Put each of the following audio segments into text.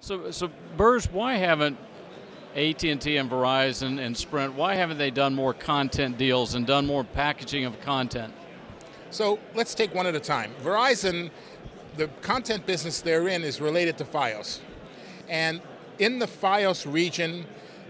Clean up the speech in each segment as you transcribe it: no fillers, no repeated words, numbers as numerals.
So Berge, why haven't AT&T and Verizon and Sprint, why haven't they done more content deals and done more packaging of content? So let's take one at a time. Verizon, the content business they're in is related to Fios. And in the Fios region,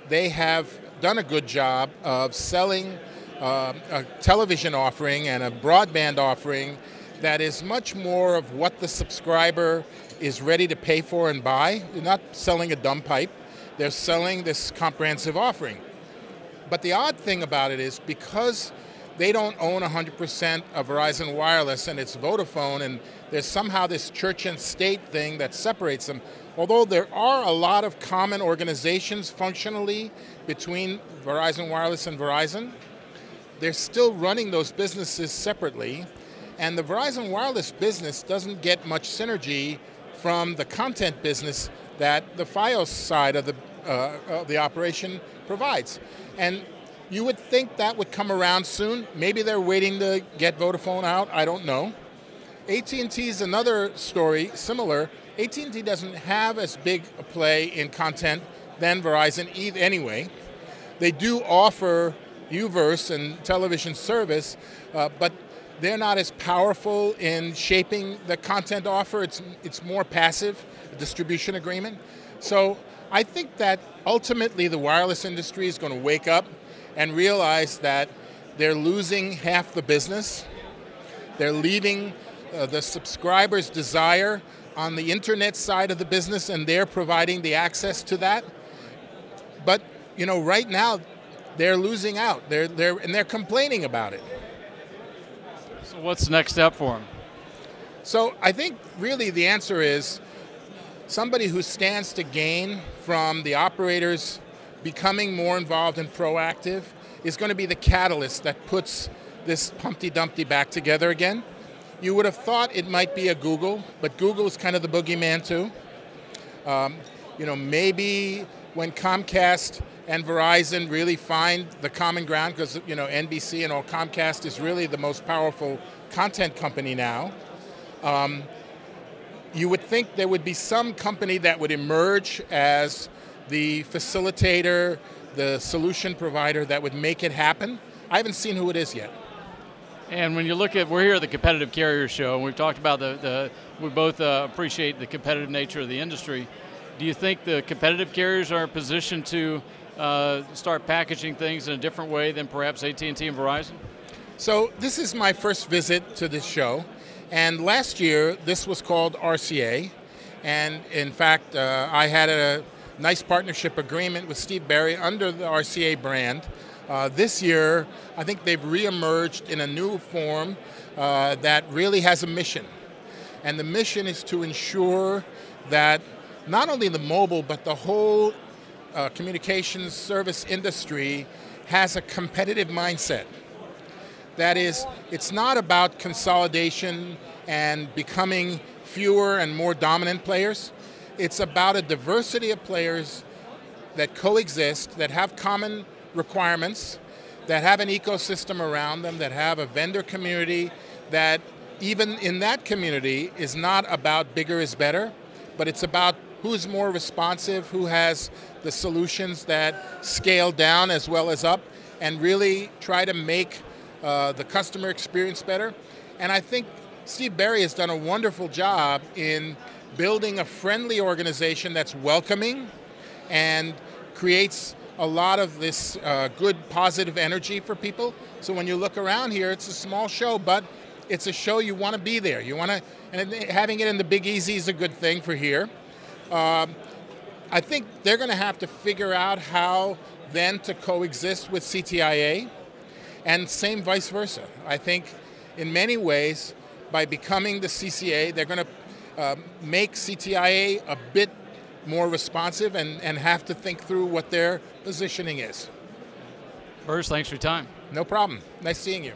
they have done a good job of selling a television offering and a broadband offering that is much more of what the subscriber is ready to pay for and buy. They're not selling a dumb pipe. They're selling this comprehensive offering. But the odd thing about it is because they don't own 100% of Verizon Wireless and it's Vodafone, and there's somehow this church and state thing that separates them. Although there are a lot of common organizations functionally between Verizon Wireless and Verizon, they're still running those businesses separately. And the Verizon Wireless business doesn't get much synergy from the content business that the Fios side of the operation provides. And you would think that would come around soon. Maybe they're waiting to get Vodafone out, I don't know. AT&T is another story, similar. AT&T doesn't have as big a play in content than Verizon anyway. They do offer Uverse and television service, but they're not as powerful in shaping the content offer. It's more passive, a distribution agreement. So I think that ultimately the wireless industry is going to wake up and realize that they're losing half the business. They're leaving the subscriber's desire on the internet side of the business, and they're providing the access to that. But right now they're losing out. They're complaining about it. So what's the next step for them? So I think really the answer is somebody who stands to gain from the operators becoming more involved and proactive is going to be the catalyst that puts this Humpty Dumpty back together again. You would have thought it might be a Google, but Google is kind of the boogeyman too. Maybe when Comcast and Verizon really find the common ground, because NBC and all, Comcast is really the most powerful content company now. You would think there would be some company that would emerge as the facilitator, the solution provider that would make it happen. I haven't seen who it is yet. And when you look at, we're here at the Competitive Carrier Show, and we've talked about we both appreciate the competitive nature of the industry. Do you think the competitive carriers are positioned to start packaging things in a different way than perhaps AT&T and Verizon? So this is my first visit to this show, and last year this was called RCA, and in fact I had a nice partnership agreement with Steve Barry under the RCA brand. This year I think they've reemerged in a new form that really has a mission, and the mission is to ensure that not only the mobile but the whole communications service industry has a competitive mindset. That is, it's not about consolidation and becoming fewer and more dominant players. It's about a diversity of players that coexist, that have common requirements, that have an ecosystem around them, that have a vendor community, that even in that community is not about bigger is better, but it's about who's more responsive, who has the solutions that scale down as well as up, and really try to make the customer experience better. And I think Steve Barry has done a wonderful job in building a friendly organization that's welcoming and creates a lot of this good, positive energy for people. So when you look around here, it's a small show, but it's a show you want to be there. You want to, and having it in the Big Easy is a good thing for here. I think they're going to have to figure out how then to coexist with CTIA, and same vice versa. I think in many ways, by becoming the CCA, they're going to make CTIA a bit more responsive and have to think through what their positioning is. Berge, thanks for your time. No problem. Nice seeing you.